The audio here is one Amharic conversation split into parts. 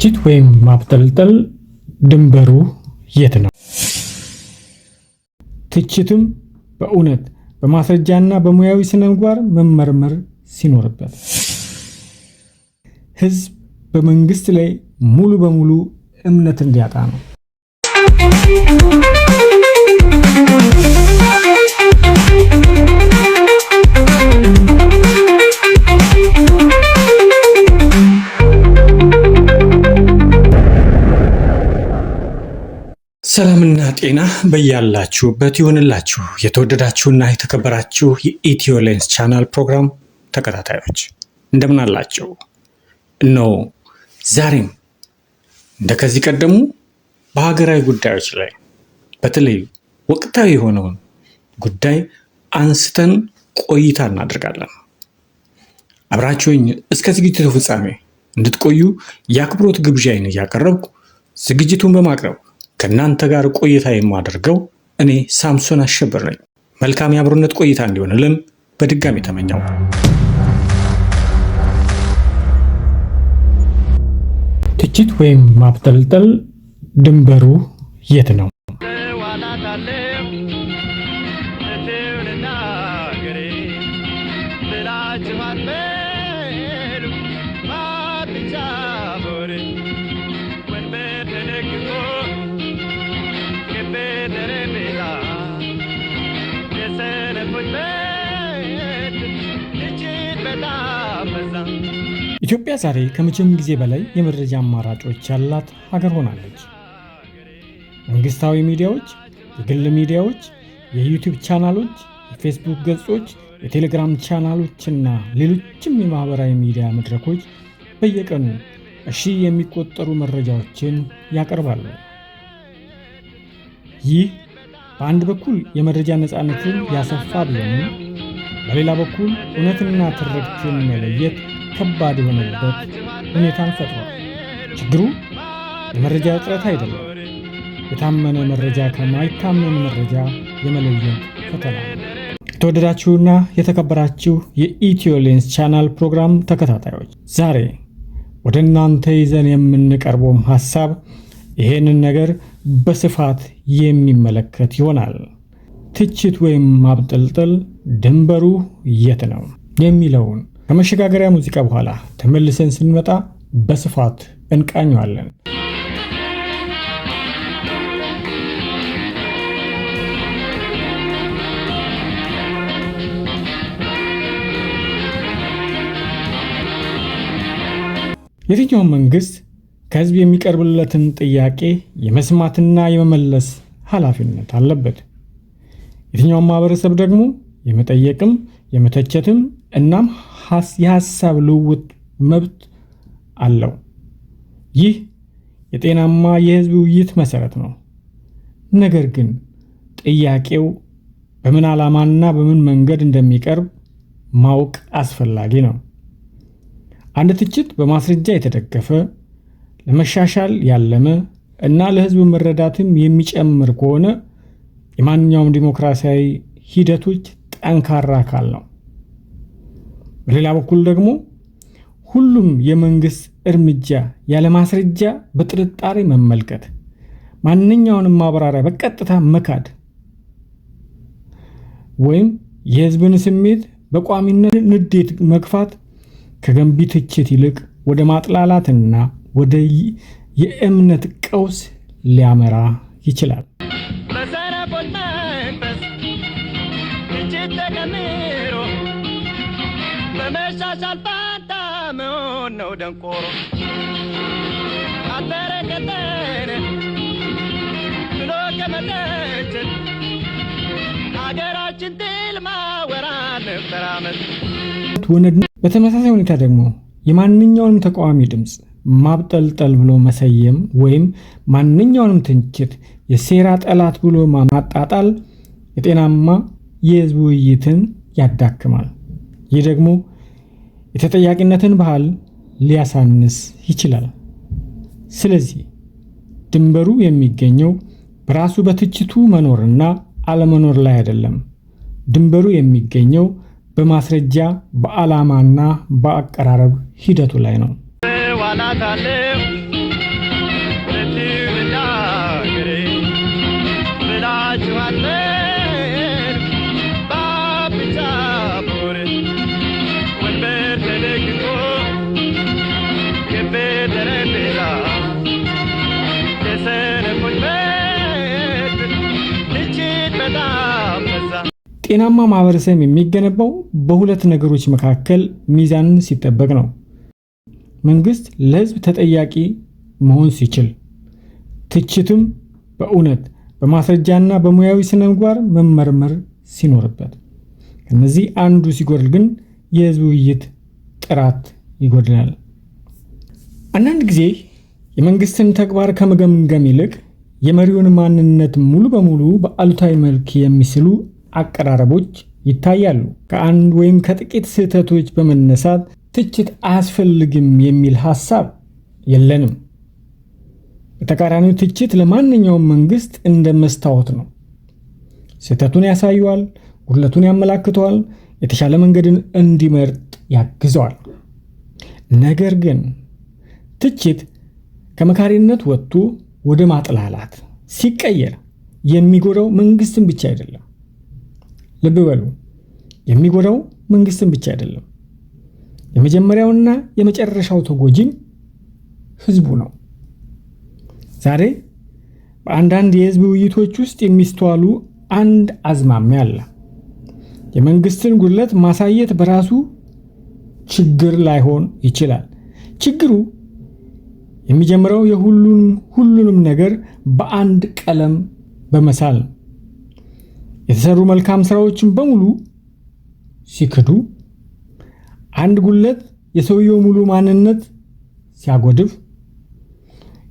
ትችት ወይም ማብጠልጠል ድንበሩ የት ነው? ትችትም በእውነት በማስረጃና በሙያዊ ስነምግባር መመርመር ሲኖርበት፣ ህዝብ በመንግስት ላይ ሙሉ በሙሉ እምነት እንዲያጣ ነው። ሰላምና ጤና በያላችሁበት ይሁንላችሁ። የተወደዳችሁና የተከበራችሁ የኢትዮ ሌንስ ቻናል ፕሮግራም ተከታታዮች እንደምን አላችሁ? እነሆ ዛሬም እንደከዚህ ቀደሙ በሀገራዊ ጉዳዮች ላይ በተለይ ወቅታዊ የሆነውን ጉዳይ አንስተን ቆይታ እናደርጋለን። አብራችሁኝ እስከ ዝግጅቱ ፍጻሜ እንድትቆዩ የአክብሮት ግብዣዬን እያቀረብኩ ዝግጅቱን በማቅረብ ከእናንተ ጋር ቆይታ የማደርገው እኔ ሳምሶን አሸብር ነኝ። መልካም የአብሮነት ቆይታ እንዲሆንልን በድጋሚ ተመኘው። ትችት ወይም ማብጠልጠል ድንበሩ የት ነው? ኢትዮጵያ ዛሬ ከመቼም ጊዜ በላይ የመረጃ አማራጮች ያላት ሀገር ሆናለች። መንግስታዊ ሚዲያዎች፣ የግል ሚዲያዎች፣ የዩቲዩብ ቻናሎች፣ የፌስቡክ ገጾች፣ የቴሌግራም ቻናሎችና ሌሎችም የማህበራዊ ሚዲያ መድረኮች በየቀኑ በሺህ የሚቆጠሩ መረጃዎችን ያቀርባሉ። ይህ በአንድ በኩል የመረጃ ነፃነትን ያሰፋ ቢሆንም በሌላ በኩል እውነትና ትርክትን መለየት ከባድ የሆነበት ሁኔታን ፈጥሯል። ችግሩ የመረጃ እጥረት አይደለም፣ የታመነ መረጃ ከማይታመን መረጃ የመለየት ፈተና ነው። የተወደዳችሁና የተከበራችሁ የኢትዮ ሌንስ ቻናል ፕሮግራም ተከታታዮች ዛሬ ወደ እናንተ ይዘን የምንቀርበውም ሀሳብ ይሄንን ነገር በስፋት የሚመለከት ይሆናል። ትችት ወይም ማብጠልጠል ድንበሩ የት ነው የሚለውን ከመሸጋገሪያ ሙዚቃ በኋላ ተመልሰን ስንመጣ በስፋት እንቃኘዋለን። የትኛውም መንግስት ከህዝብ የሚቀርብለትን ጥያቄ የመስማትና የመመለስ ኃላፊነት አለበት። የትኛውም ማህበረሰብ ደግሞ የመጠየቅም የመተቸትም እናም የሐሳብ ልውውጥ መብት አለው። ይህ የጤናማ የህዝብ ውይይት መሰረት ነው። ነገር ግን ጥያቄው በምን ዓላማና በምን መንገድ እንደሚቀርብ ማወቅ አስፈላጊ ነው። አንድ ትችት በማስረጃ የተደገፈ፣ ለመሻሻል ያለመ እና ለህዝብ መረዳትም የሚጨምር ከሆነ የማንኛውም ዲሞክራሲያዊ ሂደቶች ጠንካራ አካል ነው። በሌላ በኩል ደግሞ ሁሉም የመንግስት እርምጃ ያለ ማስረጃ በጥርጣሬ መመልከት፣ ማንኛውንም ማብራሪያ በቀጥታ መካድ ወይም የህዝብን ስሜት በቋሚነት ንዴት መግፋት ከገንቢ ትችት ይልቅ ወደ ማጥላላትና ወደ የእምነት ቀውስ ሊያመራ ይችላል። በመሻሻል ፋንታ መሆን ነው ደንቆሮ አተረከተን ብሎ ከመለችን ሀገራችን ትልማ ወራን ተራመት። በተመሳሳይ ሁኔታ ደግሞ የማንኛውንም ተቃዋሚ ድምፅ ማብጠልጠል ብሎ መሰየም ወይም ማንኛውንም ትችት የሴራ ጠላት ብሎ ማጣጣል የጤናማ የህዝብ ውይይትን ያዳክማል። ይህ ደግሞ የተጠያቂነትን ባህል ሊያሳንስ ይችላል። ስለዚህ ድንበሩ የሚገኘው በራሱ በትችቱ መኖርና አለመኖር ላይ አይደለም። ድንበሩ የሚገኘው በማስረጃ በዓላማና በአቀራረብ ሂደቱ ላይ ነው። ጤናማ ማህበረሰብ የሚገነባው በሁለት ነገሮች መካከል ሚዛን ሲጠበቅ ነው። መንግስት ለህዝብ ተጠያቂ መሆን ሲችል፣ ትችትም በእውነት በማስረጃና በሙያዊ ስነምግባር መመርመር ሲኖርበት። ከነዚህ አንዱ ሲጎድል ግን የህዝብ ውይይት ጥራት ይጎድላል። አንዳንድ ጊዜ የመንግስትን ተግባር ከመገምገም ይልቅ የመሪውን ማንነት ሙሉ በሙሉ በአሉታዊ መልክ የሚስሉ አቀራረቦች ይታያሉ። ከአንድ ወይም ከጥቂት ስህተቶች በመነሳት ትችት አያስፈልግም የሚል ሐሳብ የለንም። በተቃራኒው ትችት ለማንኛውም መንግስት እንደ መስታወት ነው። ስህተቱን ያሳየዋል፣ ጉድለቱን ያመላክተዋል፣ የተሻለ መንገድን እንዲመርጥ ያግዘዋል። ነገር ግን ትችት ከመካሪነት ወጥቶ ወደ ማጥላላት ሲቀየር የሚጎዳው መንግስትን ብቻ አይደለም። ልብ በሉ፣ የሚጎዳው መንግስትን ብቻ አይደለም። የመጀመሪያውና የመጨረሻው ተጎጂም ህዝቡ ነው። ዛሬ በአንዳንድ የህዝብ ውይይቶች ውስጥ የሚስተዋሉ አንድ አዝማሚያ አለ። የመንግስትን ጉድለት ማሳየት በራሱ ችግር ላይሆን ይችላል። ችግሩ የሚጀምረው ሁሉንም ነገር በአንድ ቀለም በመሳል ነው። የተሰሩ መልካም ስራዎችን በሙሉ ሲክዱ፣ አንድ ጉድለት የሰውየው ሙሉ ማንነት ሲያጎድፍ፣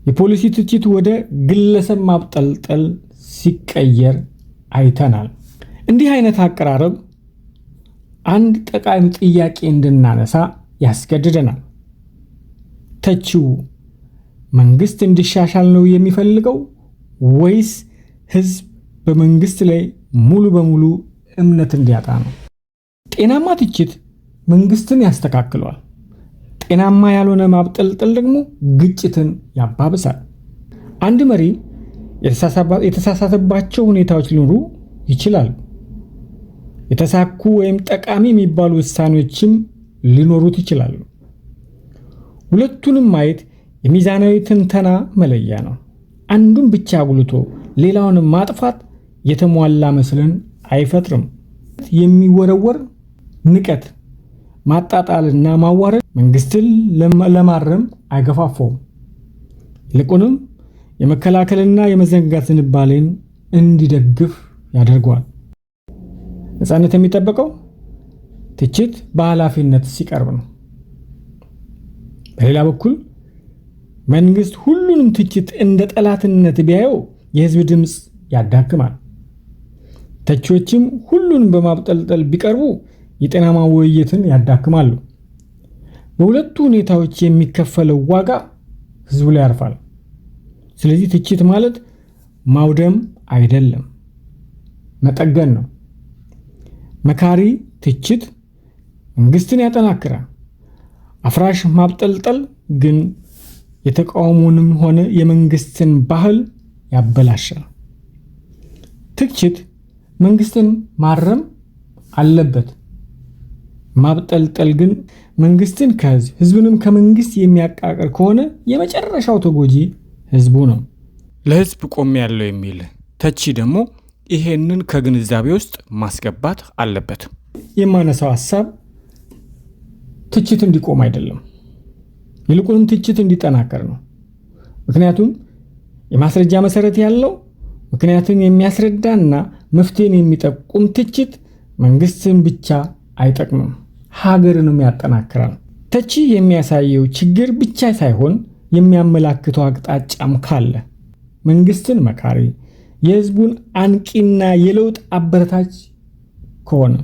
የፖሊሲ ትችት ወደ ግለሰብ ማብጠልጠል ሲቀየር አይተናል። እንዲህ አይነት አቀራረብ አንድ ጠቃሚ ጥያቄ እንድናነሳ ያስገድደናል። ተቺው መንግስት እንዲሻሻል ነው የሚፈልገው ወይስ ህዝብ በመንግስት ላይ ሙሉ በሙሉ እምነት እንዲያጣ ነው? ጤናማ ትችት መንግስትን ያስተካክለዋል። ጤናማ ያልሆነ ማብጠልጠል ደግሞ ግጭትን ያባብሳል። አንድ መሪ የተሳሳተባቸው ሁኔታዎች ሊኖሩ ይችላሉ። የተሳኩ ወይም ጠቃሚ የሚባሉ ውሳኔዎችም ሊኖሩት ይችላሉ። ሁለቱንም ማየት የሚዛናዊ ትንተና መለያ ነው። አንዱን ብቻ አጉልቶ ሌላውን ማጥፋት የተሟላ ምስልን አይፈጥርም። የሚወረወር ንቀት፣ ማጣጣልና ማዋረድ መንግስትን ለማረም አይገፋፋውም። ይልቁንም የመከላከልና የመዘንጋት ዝንባሌን እንዲደግፍ ያደርገዋል። ነፃነት የሚጠበቀው ትችት በኃላፊነት ሲቀርብ ነው። በሌላ በኩል መንግስት ሁሉንም ትችት እንደ ጠላትነት ቢያየው የህዝብ ድምፅ ያዳክማል። ተቺዎችም ሁሉንም በማብጠልጠል ቢቀርቡ የጤናማ ውይይትን ያዳክማሉ። በሁለቱ ሁኔታዎች የሚከፈለው ዋጋ ህዝቡ ላይ ያርፋል። ስለዚህ ትችት ማለት ማውደም አይደለም፣ መጠገን ነው። መካሪ ትችት መንግስትን ያጠናክራል። አፍራሽ ማብጠልጠል ግን የተቃውሞንም ሆነ የመንግስትን ባህል ያበላሻል። ትችት መንግስትን ማረም አለበት። ማብጠልጠል ግን መንግስትን ከህዝብ፣ ህዝብንም ከመንግስት የሚያቃቅር ከሆነ የመጨረሻው ተጎጂ ህዝቡ ነው። ለህዝብ ቆም ያለው የሚል ተቺ ደግሞ ይሄንን ከግንዛቤ ውስጥ ማስገባት አለበት። የማነሳው ሐሳብ ትችት እንዲቆም አይደለም፣ ይልቁንም ትችት እንዲጠናከር ነው። ምክንያቱም የማስረጃ መሰረት ያለው ምክንያቱም የሚያስረዳና መፍትሄን የሚጠቁም ትችት መንግስትን ብቻ አይጠቅምም፣ ሀገርንም ያጠናክራል። ተቺ የሚያሳየው ችግር ብቻ ሳይሆን የሚያመላክተው አቅጣጫም ካለ መንግስትን መካሪ፣ የህዝቡን አንቂና የለውጥ አበረታች ከሆነ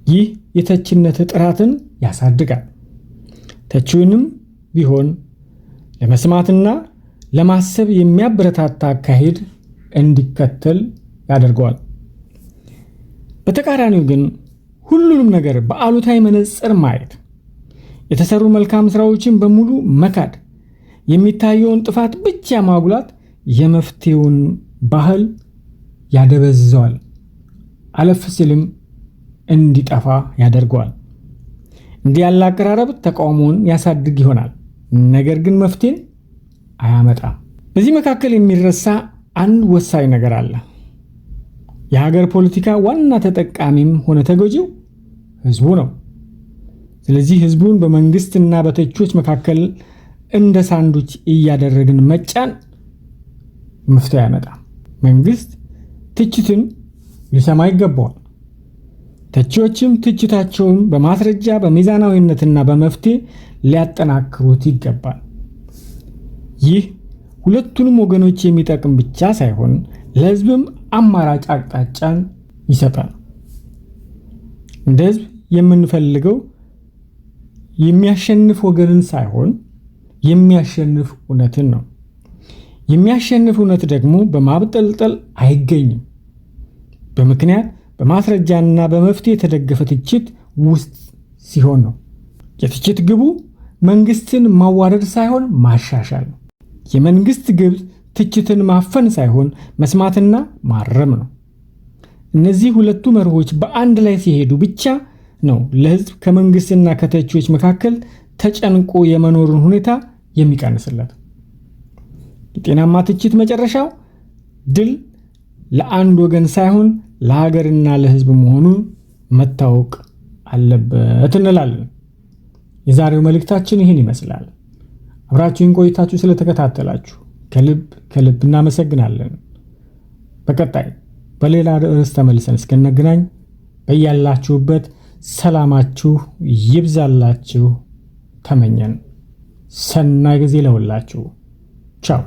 ይህ የተቺነት ጥራትን ያሳድጋል። ተቺውንም ቢሆን ለመስማትና ለማሰብ የሚያበረታታ አካሄድ እንዲከተል ያደርገዋል። በተቃራኒው ግን ሁሉንም ነገር በአሉታዊ መነጽር ማየት፣ የተሰሩ መልካም ስራዎችን በሙሉ መካድ፣ የሚታየውን ጥፋት ብቻ ማጉላት የመፍትሄውን ባህል ያደበዝዘዋል፣ አለፍ ሲልም እንዲጠፋ ያደርገዋል። እንዲህ ያለ አቀራረብ ተቃውሞውን ያሳድግ ይሆናል፣ ነገር ግን መፍትሄን አያመጣም። በዚህ መካከል የሚረሳ አንድ ወሳኝ ነገር አለ። የሀገር ፖለቲካ ዋና ተጠቃሚም ሆነ ተጎጂው ህዝቡ ነው። ስለዚህ ህዝቡን በመንግስትና በተቾች መካከል እንደ ሳንዱች እያደረግን መጫን መፍትሄ ያመጣል። መንግስት ትችትን ሊሰማ ይገባዋል። ተቺዎችም ትችታቸውን በማስረጃ በሚዛናዊነትና በመፍትሄ ሊያጠናክሩት ይገባል። ይህ ሁለቱንም ወገኖች የሚጠቅም ብቻ ሳይሆን ለህዝብም አማራጭ አቅጣጫን ይሰጣል። እንደ ህዝብ የምንፈልገው የሚያሸንፍ ወገንን ሳይሆን የሚያሸንፍ እውነትን ነው። የሚያሸንፍ እውነት ደግሞ በማብጠልጠል አይገኝም። በምክንያት በማስረጃና በመፍትሄ የተደገፈ ትችት ውስጥ ሲሆን ነው። የትችት ግቡ መንግስትን ማዋረድ ሳይሆን ማሻሻል ነው። የመንግስት ግብ ትችትን ማፈን ሳይሆን መስማትና ማረም ነው። እነዚህ ሁለቱ መርሆች በአንድ ላይ ሲሄዱ ብቻ ነው ለህዝብ ከመንግስትና ከተቺዎች መካከል ተጨንቆ የመኖርን ሁኔታ የሚቀንስለት። የጤናማ ትችት መጨረሻው ድል ለአንድ ወገን ሳይሆን ለሀገርና ለህዝብ መሆኑን መታወቅ አለበት እንላለን። የዛሬው መልእክታችን ይህን ይመስላል። አብራችሁን ቆይታችሁ ስለተከታተላችሁ ከልብ እናመሰግናለን። በቀጣይ በሌላ ርዕስ ተመልሰን እስክንገናኝ በያላችሁበት ሰላማችሁ ይብዛላችሁ ተመኘን። ሰናይ ጊዜ ለሁላችሁ። ቻው።